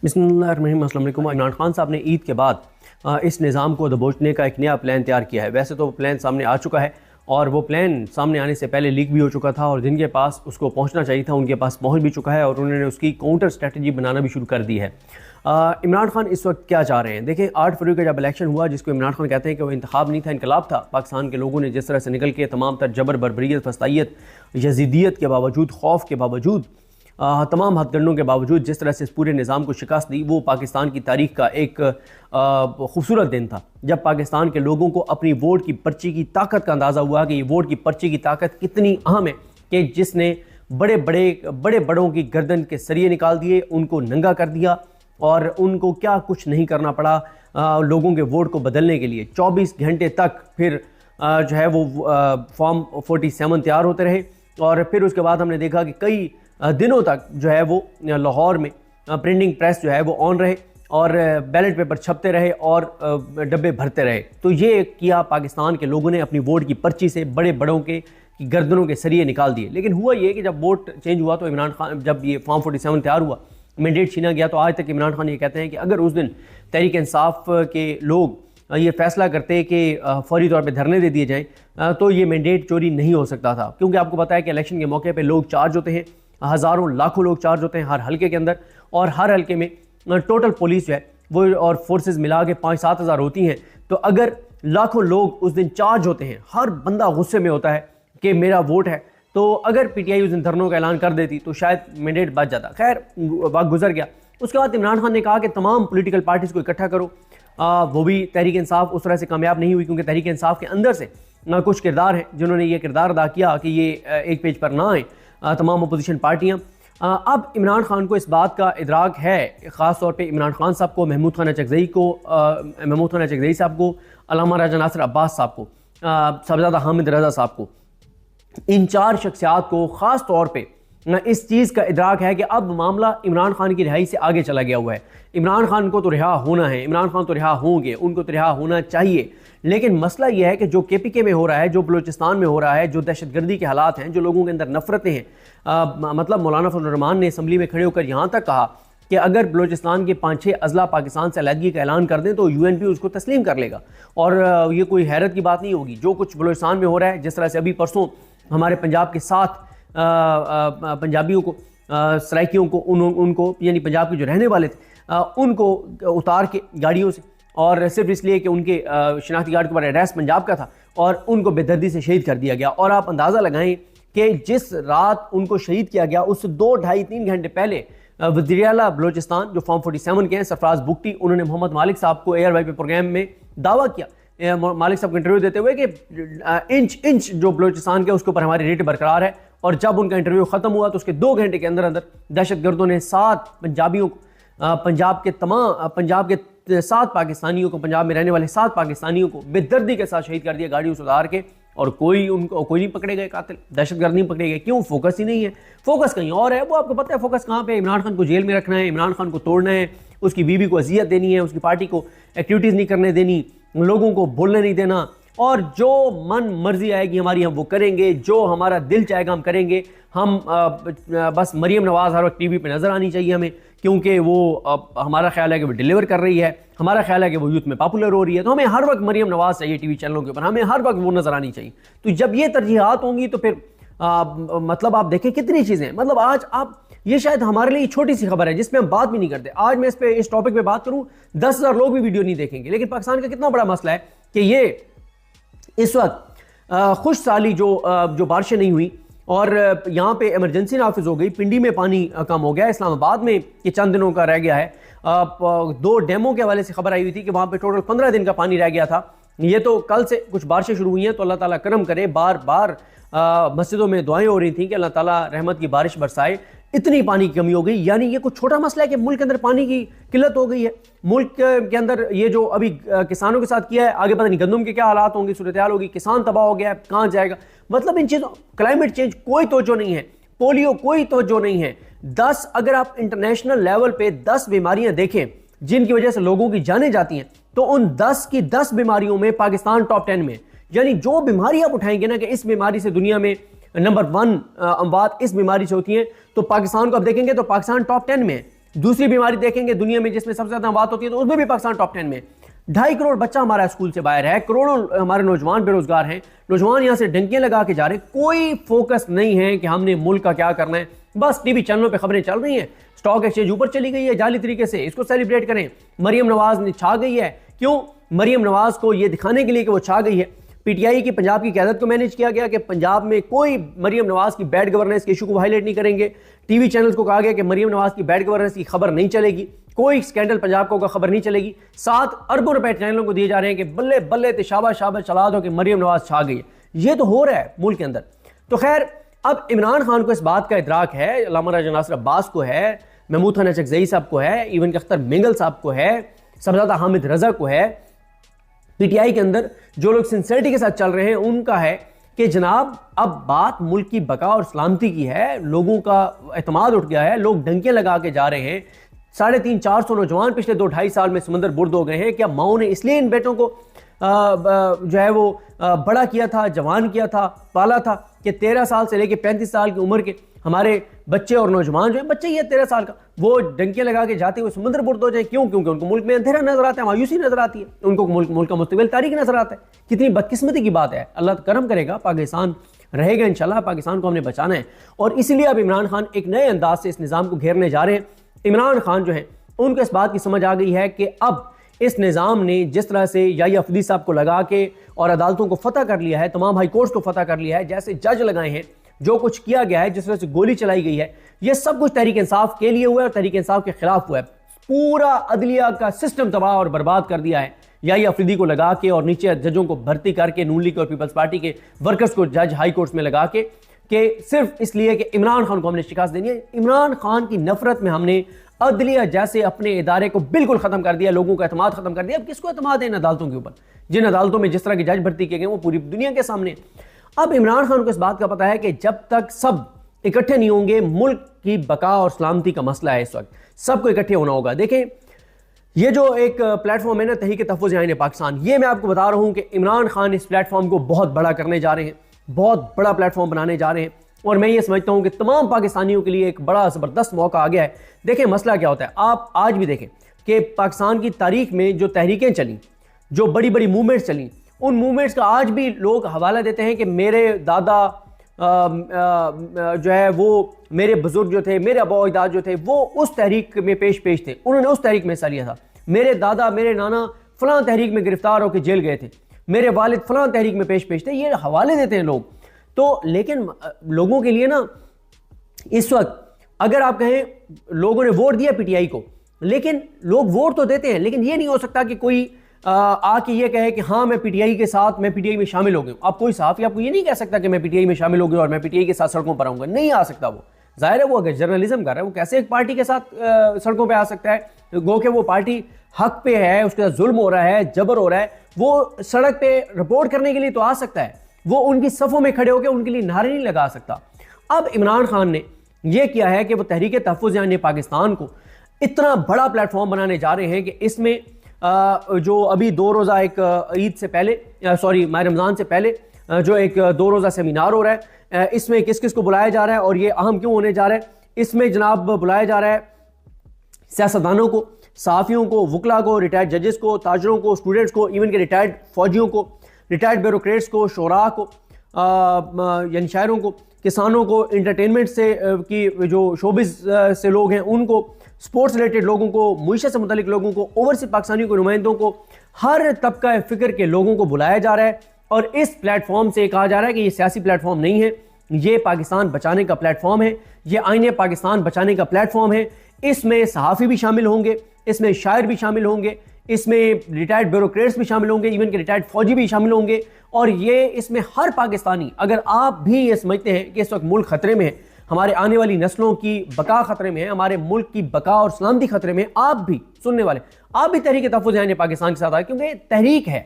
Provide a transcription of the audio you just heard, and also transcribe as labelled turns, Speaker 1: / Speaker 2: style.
Speaker 1: बिस्मिल्लाहिर्रहमानिर्रहीम। अस्सलाम वालेकुम। इमरान खान साहब ने ईद के बाद इस निज़ाम को दबोचने का एक नया प्लान तैयार किया है। वैसे तो वो प्लान सामने आ चुका है और वो प्लान सामने आने से पहले लीक भी हो चुका था और जिनके पास उसको पहुंचना चाहिए था उनके पास पहुंच भी चुका है और उन्होंने उसकी काउंटर स्ट्रेटजी बनाना भी शुरू कर दी है। इमरान खान इस वक्त क्या चाह रहे हैं? देखिए, 8 फरवरी का जब इलेक्शन हुआ, जिसको इमरान खान कहते हैं कि वो इंतखाब नहीं था, इनकलाब था, पाकिस्तान के लोगों ने जिस तरह से निकल के तमाम तर जबर, बर्बरियत, फस्तायत, यजीदियत के बावजूद, खौफ के बावजूद, तमाम हथकंडों के बावजूद जिस तरह से इस पूरे निज़ाम को शिकस्त दी, वो पाकिस्तान की तारीख का एक खूबसूरत दिन था जब पाकिस्तान के लोगों को अपनी वोट की पर्ची की ताकत का अंदाज़ा हुआ कि ये वोट की पर्ची की ताकत कितनी अहम है कि जिसने बड़े बड़ों की गर्दन के सरिये निकाल दिए, उनको नंगा कर दिया और उनको क्या कुछ नहीं करना पड़ा लोगों के वोट को बदलने के लिए। 24 घंटे तक फिर जो है वो फॉर्म 47 तैयार होते रहे और फिर उसके बाद हमने देखा कि कई दिनों तक जो है वो लाहौर में प्रिंटिंग प्रेस जो है वो ऑन रहे और बैलेट पेपर छपते रहे और डब्बे भरते रहे। तो ये किया पाकिस्तान के लोगों ने अपनी वोट की पर्ची से बड़े बड़ों के गर्दनों के सरिये निकाल दिए। लेकिन हुआ ये कि जब वोट चेंज हुआ तो इमरान खान, जब ये फॉर्म 47 तैयार हुआ, मैंडेट छीना गया, तो आज तक इमरान खान ये कहते हैं कि अगर उस दिन तहरीक इंसाफ के लोग ये फैसला करते कि फौरी तौर पे धरने दे दिए जाएं तो ये मैंडेट चोरी नहीं हो सकता था। क्योंकि आपको पता है कि इलेक्शन के मौके पे लोग चार्ज होते हैं, हज़ारों लाखों लोग चार्ज होते हैं हर हल्के के अंदर और हर हल्के में टोटल पुलिस जो है वो और फोर्सेस मिला के 5-7 हज़ार होती हैं। तो अगर लाखों लोग उस दिन चार्ज होते हैं, हर बंदा गुस्से में होता है कि मेरा वोट है, तो अगर पीटीआई उस दिन धरनों का ऐलान कर देती तो शायद मैंडेट बच जाता। खैर, वक्त गुजर गया। उसके बाद इमरान खान ने कहा कि तमाम पॉलिटिकल पार्टीज़ को इकट्ठा करो। वो भी तहरीक इंसाफ उस तरह से कामयाब नहीं हुई क्योंकि तहरीक इंसाफ के अंदर से कुछ किरदार हैं जिन्होंने ये किरदार अदा किया कि ये एक पेज पर ना आए तमाम अपोजिशन पार्टियाँ। अब इमरान खान को इस बात का इदराक है, ख़ास तौर पे इमरान खान साहब को, महमूद खान चकज़ई साहब को, अल्लामा राजा नासिर अब्बास साहब को, साहबजादा हामिद रज़ा साहब को, इन 4 शख्सियात को ख़ास तौर पे इस चीज़ का इदराक है कि अब मामला इमरान खान की रिहाई से आगे चला गया हुआ है। इमरान खान को तो रिहा होना है, इमरान खान तो रिहा होंगे, उनको तो रिहा होना चाहिए। लेकिन मसला यह है कि जो केपीके में हो रहा है, जो बलूचिस्तान में हो रहा है, जो दहशतगर्दी के हालात हैं, जो लोगों के अंदर नफरतें हैं, मतलब मौलाना फजल रहमान ने असम्बली में खड़े होकर यहाँ तक कहा कि अगर बलूचिस्तान के 5-6 अजला पाकिस्तान से अलहदगी का ऐलान कर दें तो यूएनपी उसको तस्लीम कर लेगा और ये कोई हैरत की बात नहीं होगी। जो कुछ बलूचिस्तान में हो रहा है, जिस तरह से अभी परसों हमारे पंजाब के 7 पंजाबियों को, सराइकियों को, उनको यानी पंजाब के जो रहने वाले थे उनको उतार के गाड़ियों से और सिर्फ इसलिए कि उनके शनाख्ती कार्ड के ऊपर एड्रेस पंजाब का था और उनको बेदर्दी से शहीद कर दिया गया। और आप अंदाज़ा लगाएं कि जिस रात उनको शहीद किया गया उससे 2, 2.5-3 घंटे पहले वज़ीर आला बलूचिस्तान जो फॉर्म 47 के हैं, सरफराज बुगटी, उन्होंने मोहम्मद मालिक साहब को एयर वाई पे प्रोग्राम में दावा किया, मालिक साहब को इंटरव्यू देते हुए कि इंच जो बलूचिस्तान के उसके ऊपर हमारी रेट बरकरार है। और जब उनका इंटरव्यू ख़त्म हुआ तो उसके 2 घंटे के अंदर अंदर दहशतगर्दों ने 7 पंजाबियों को, पंजाब के 7 पाकिस्तानियों को, पंजाब में रहने वाले 7 पाकिस्तानियों को बेदर्दी के साथ शहीद कर दिया गाड़ियों से उतार के। और कोई नहीं पकड़े गए, कातिल दहशतगर्द नहीं पकड़े गए। क्यों? फोकस ही नहीं है, फोकस कहीं और है। वो आपको पता है फोकस कहाँ पे? इमरान खान को जेल में रखना है, इमरान खान को तोड़ना है, उसकी बीवी को अजियत देनी है, उसकी पार्टी को एक्टिविटीज़ नहीं करने देनी, लोगों को बोलने नहीं देना और जो मन मर्जी आएगी हमारी हम वो करेंगे, जो हमारा दिल चाहेगा हम करेंगे। हम बस मरीम नवाज़ हर वक्त टीवी पे नज़र आनी चाहिए हमें क्योंकि वो हमारा ख्याल है कि वो डिलीवर कर रही है, हमारा ख्याल है कि वो यूथ में पॉपुलर हो रही है, तो हमें हर वक्त मरीम नवाज़ चाहिए टीवी चैनलों के ऊपर, हमें हर वक्त वो नज़र आनी चाहिए। तो जब ये तरजीहात होंगी तो फिर मतलब आप देखें कितनी चीज़ें, मतलब आज आप, ये शायद हमारे लिए छोटी सी खबर है जिसमें हम बात भी नहीं करते। आज मैं इस टॉपिक पे बात करूं 10,000 लोग भी वीडियो नहीं देखेंगे। लेकिन पाकिस्तान का कितना बड़ा मसला है कि ये इस वक्त खुश साली जो बारिशें नहीं हुई और यहाँ पे इमरजेंसी नाफिज हो गई, पिंडी में पानी कम हो गया, इस्लामाबाद में ये चंद दिनों का रह गया है। 2 डैमों के हवाले से खबर आई हुई थी कि वहाँ पे टोटल 15 दिन का पानी रह गया था। ये तो कल से कुछ बारिशें शुरू हुई हैं, तो अल्लाह ताला करम करे। बार बार मस्जिदों में दुआएं हो रही थी कि अल्लाह ताला रहमत की बारिश बरसाए। इतनी पानी की कमी हो गई, यानी ये कुछ छोटा मसला है कि मुल्क के अंदर पानी की किल्लत हो गई है। मुल्क के अंदर ये जो अभी किसानों के साथ किया है, आगे पता नहीं गंदम के क्या हालात होंगे, सूरत हाल होगी, किसान तबाह हो गया है, कहाँ जाएगा। मतलब इन चीज़ों, क्लाइमेट चेंज कोई तवज्जो नहीं है, पोलियो कोई तवज्जो नहीं है। 10 अगर आप इंटरनेशनल लेवल पे 10 बीमारियां देखें जिनकी वजह से लोगों की जानें जाती हैं, तो उन 10 की 10 बीमारियों में पाकिस्तान टॉप 10 में। यानी जो बीमारी आप उठाएंगे ना कि इस बीमारी से दुनिया में नंबर 1 अमवात इस बीमारी से होती हैं, तो पाकिस्तान को आप देखेंगे तो पाकिस्तान टॉप 10 में है। दूसरी बीमारी देखेंगे दुनिया में जिसमें सबसे ज्यादा बात होती है तो उसमें भी पाकिस्तान टॉप 10 में। 2.5 करोड़ बच्चा हमारा स्कूल से बाहर है, करोड़ों हमारे नौजवान बेरोजगार हैं, नौजवान यहां से डंकियां लगा के जा रहे हैं। कोई फोकस नहीं है कि हमने मुल्क का क्या करना है, बस टीवी चैनलों पे खबरें चल रही हैं, स्टॉक एक्सचेंज ऊपर चली गई है जाली तरीके से, इसको सेलिब्रेट करें। मरियम नवाज ने छा गई है, क्यों? मरियम नवाज को यह दिखाने के लिए कि वो छा गई है। पीटीआई की पंजाब की क़यादत को मैनेज किया गया कि पंजाब में कोई मरियम नवाज की बैड गवर्नेंस के इशू को हाईलाइट नहीं करेंगे। टीवी चैनल्स को कहा गया कि मरियम नवाज की बैड गवर्नेंस की खबर नहीं चलेगी, कोई स्कैंडल पंजाब को खबर नहीं चलेगी। 7 अरबों रुपए चैनलों को दिए जा रहे हैं कि बल्ले बल्ले शाबाश शाबाश चला दो कि मरियम नवाज छा गई है। ये तो हो रहा है मुल्क के अंदर। तो खैर, अब इमरान खान को इस बात का इदराक है, अल्लामा राजा नासिर अब्बास को है, महमूद खान अचकज़ई साहब को है, इवन के अख्तर मिंगल साहब को है, सबज़ादा हामिद रजा को है, पीटीआई के अंदर जो लोग सिंसियरिटी के साथ चल रहे हैं उनका है कि जनाब अब बात मुल्क की बका और सलामती की है। लोगों का एतमाद उठ गया है, लोग डंके लगा के जा रहे हैं। 350-400 नौजवान पिछले 2-2.5 साल में समंदर बुर्द हो गए हैं। क्या माओ ने इसलिए इन बेटों को जो है वो बड़ा किया था, जवान किया था, पाला था कि 13 साल से लेकर 35 साल की उम्र के हमारे बच्चे और नौजवान जो है, बच्चे ये 13 साल का, वो डंके लगा के जाते हुए समुद्र बुर्द हो जाए? क्यों? क्योंकि उनको मुल्क में अंधेरा नजर आता है, मायूसी नजर आती है, उनको मुल्क का मुस्तकबिल तारीख नजर आता है। कितनी बदकिस्मती की बात है। अल्लाह करम करेगा, पाकिस्तान रहेगा इंशाल्लाह, पाकिस्तान को हमने बचाना है। और इसीलिए अब इमरान खान एक नए अंदाज से इस निज़ाम को घेरने जा रहे हैं। इमरान खान जो है उनको इस बात की समझ आ गई है कि अब इस निज़ाम ने जिस तरह से याहिया अफरीदी साहब को लगा के और अदालतों को फतह कर लिया है, तमाम हाई कोर्ट्स को फतह कर लिया है, जैसे जज लगाए हैं, जो कुछ किया गया है, जिस तरह से गोली चलाई गई है, ये सब कुछ तहरीक इंसाफ के लिए हुआ है और तहरीक इंसाफ के खिलाफ हुआ है। पूरा अदलिया का सिस्टम तबाह और बर्बाद कर दिया है याहिया अफरीदी को लगा के, और नीचे जजों को भर्ती करके नून लीग और पीपल्स पार्टी के वर्कर्स को जज हाई कोर्ट्स में लगा के सिर्फ इसलिए कि इमरान खान को हमने शिकस्त देनी है। इमरान खान की नफरत में हमने अदलिया जैसे अपने इदारे को बिल्कुल खत्म कर दिया, लोगों का एतमाद खत्म कर दिया। अब किसको एतमाद है इन अदालतों के ऊपर? जिन अदालतों में जिस तरह के जज भर्ती किए गए वो पूरी दुनिया के सामने। अब इमरान खान को इस बात का पता है कि जब तक सब इकट्ठे नहीं होंगे, मुल्क की बका और सलामती का मसला है, इस वक्त सबको इकट्ठे होना होगा। देखें, ये जो एक प्लेटफॉर्म है ना, तहरीक तहफ़्फ़ुज़ आईन पाकिस्तान, ये मैं आपको बता रहा हूं कि इमरान खान इस प्लेटफॉर्म को बहुत बड़ा करने जा रहे हैं, बहुत बड़ा प्लेटफॉर्म बनाने जा रहे हैं। और मैं ये समझता हूं कि तमाम पाकिस्तानियों के लिए एक बड़ा ज़बरदस्त मौका आ गया है। देखें मसला क्या होता है, आप आज भी देखें कि पाकिस्तान की तारीख में जो तहरीकें चली, जो बड़ी बड़ी मूवमेंट्स चली, उन मूवमेंट्स का आज भी लोग हवाला देते हैं कि मेरे दादा जो है वो, मेरे बुजुर्ग जो थे, मेरे अबा अजदाद जो थे, वो उस तहरीक में पेश थे, उन्होंने उस तहरीक में हिस्सा लिया था। मेरे दादा, मेरे नाना फलां तहरीक में गिरफ्तार होकर जेल गए थे, मेरे वालिद फलां तहरीक में पेश थे। ये हवाले देते हैं लोग। तो लेकिन लोगों के लिए ना इस वक्त अगर आप कहें लोगों ने वोट दिया पीटीआई को, लेकिन लोग वोट तो देते हैं, लेकिन ये नहीं हो सकता कि कोई आके ये कहे कि हाँ मैं पीटीआई के साथ, मैं पीटीआई में शामिल हो गया। आप कोई सहाफ़ी आपको ये नहीं कह सकता कि मैं पीटीआई में शामिल हो गया और मैं पीटीआई के साथ सड़कों पर आऊँगा, नहीं आ सकता। वो जाहिर है, वो अगर जर्नलिज्म कर रहा है, वो कैसे एक पार्टी के साथ सड़कों पर आ सकता है? गो के वो पार्टी हक पे है, उसके साथ जुल्म हो रहा है, जबर हो रहा है, वो सड़क पे रिपोर्ट करने के लिए तो आ सकता है, वो उनकी सफ़ों में खड़े होकर उनके लिए नारे नहीं लगा सकता। अब इमरान खान ने यह किया है कि वो तहरीक तहफ़्फ़ुज़ यानी पाकिस्तान को इतना बड़ा प्लेटफॉर्म बनाने जा रहे हैं कि इसमें जो अभी 2 रोज़ा एक ईद से पहले, सॉरी माह रमज़ान से पहले जो एक 2 रोज़ा सेमिनार हो रहा है, इसमें किस किस को बुलाया जा रहा है और ये अहम क्यों होने जा रहा है? इसमें जनाब बुलाया जा रहा है सियासतदानों को, सहाफ़ियों को, वकला को, रिटायर्ड जजेस को, ताजरों को, स्टूडेंट्स को, इवन के रिटायर्ड फौजियों को, रिटायर्ड ब्यूरोक्रेट्स को, शोरा को, यानी शायरों को, किसानों को, इंटरटेनमेंट से की जो शोबिस से लोग हैं उनको, स्पोर्ट्स रिलेटेड लोगों को, मुईशत से मुतल्लिक लोगों को, ओवरसीज पाकिस्तानियों के नुमाइंदों को, हर तबका फ़िक्र के लोगों को बुलाया जा रहा है। और इस प्लेटफॉर्म से कहा जा रहा है कि ये सियासी प्लेटफॉर्म नहीं है, ये पाकिस्तान बचाने का प्लेटफॉर्म है, ये आईने पाकिस्तान बचाने का प्लेटफॉर्म है। इसमें सहाफ़ी भी शामिल होंगे, इसमें शायर भी शामिल होंगे, इसमें रिटायर्ड ब्यूरोक्रेट्स भी शामिल होंगे, इवन के रिटायर्ड फौजी भी शामिल होंगे। और ये इसमें हर पाकिस्तानी, अगर आप भी ये समझते हैं कि इस वक्त मुल्क खतरे में है, हमारे आने वाली नस्लों की बका खतरे में है, हमारे मुल्क की बका और सलामती खतरे में, आप भी सुनने वाले, आप भी तहरीक तहफ़्फ़ुज़ यानी पाकिस्तान के साथ आए, क्योंकि तहरीक है,